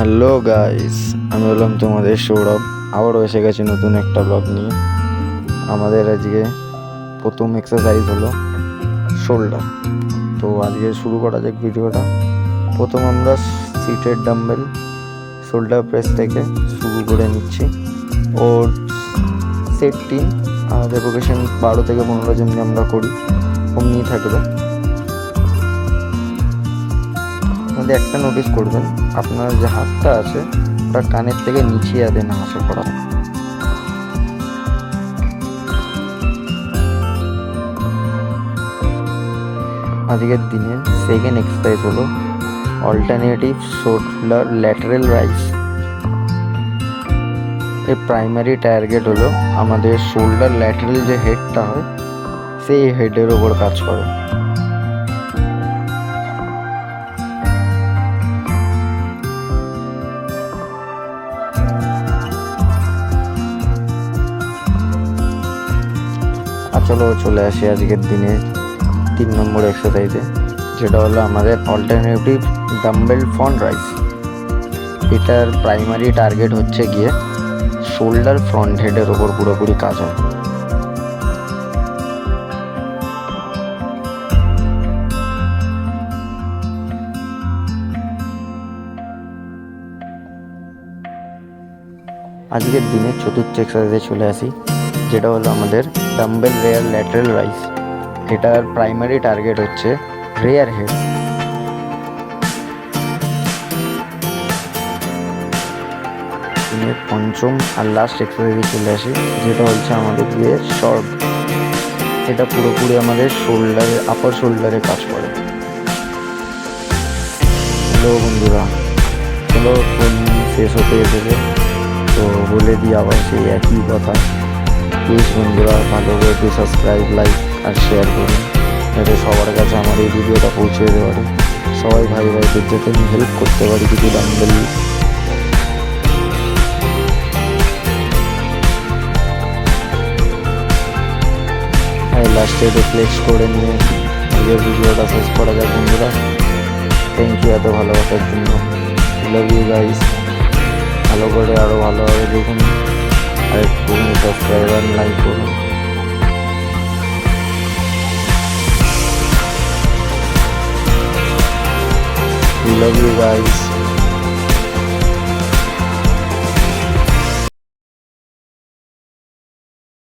Hello guys, আমি হলাম তোমাদের সৌরভ। আবারও এসে গেছি নতুন একটা ব্লগ নিয়ে। আমাদের আজকে প্রথম এক্সারসাইজ হলো শোল্ডার। তো আজকে শুরু করা যাক ভিডিওটা। প্রথম আমরা সিটের ডাম্বেল শোল্ডার প্রেস থেকে শুরু করে নিচ্ছি। ওর সেট 3 আর রেপিটেশন 12 থেকে 15 যেমনি আমরা করি অমনি থাকবে। মধ্যে একটা নোটিস করবেন, আপনার যে হাতটা আছে ওটা কানের থেকে নিচে যাতে না আসে পড়া। আজকের দিনের সেকেন্ড এক্সারসাইজ হলো অল্টারনেটিভ শোল্ডার ল্যাটারাল রাইজ। এর প্রাইমারি টার্গেট হলো আমাদের শোল্ডার ল্যাটারাল যে হেডটা হয় সেই হেডের ওপর কাজ করে। চলে আসি আজকের দিনে 3 নম্বর এক্সারসাইজে, যেটা হলো আমাদের অল্টারনেটিভ ডাম্বেল ফ্রন্ট রাইজ। এটার প্রাইমারি টার্গেট হচ্ছে গিয়ে শোল্ডার ফ্রন্ট হেডের ওপর পুরোপুরি কাজ হয়। আজকের দিনে চতুর্থ এক্সারসাইজে চলে আসি, যেটা হলো আমাদের ডাম্বেল রেয়ার ল্যাটারাল রাইজ। এটার প্রাইমারি টার্গেট হচ্ছে রেয়ার হেড। পঞ্চম আর লাস্ট এক্সারসাইজে চলে আসি, যেটা হচ্ছে আমাদের দিয়ে শর্ট। এটা পুরোপুরি আমাদের শোল্ডারে, আপার শোল্ডারে কাজ করে। হ্যালো বন্ধুরা, চলো শেষ হতে এসেছে, তো বলে দিই আবার সেই একই কথা। প্লিজ বন্ধুরা ভালো করে একটু সাবস্ক্রাইব, লাইক আর শেয়ার করুন, যাতে সবার কাছে আমার এই ভিডিওটা পৌঁছে যেতে পারে। সবাই ভাই ভাইদের যাতে আমি হেল্প করতে পারি কিছু ডাম্বেল। লাস্টে রিফ্লেক্স করে নিয়ে নিজের ভিডিওটা শেষ করা যায় বন্ধুরা। থ্যাংক ইউ এত ভালোবাসার জন্য। Love you guys. ভালো করে আরও ভালোভাবে দেখুন আর একটু সাবস্ক্রাইব আর লাইক করুন। We love you guys.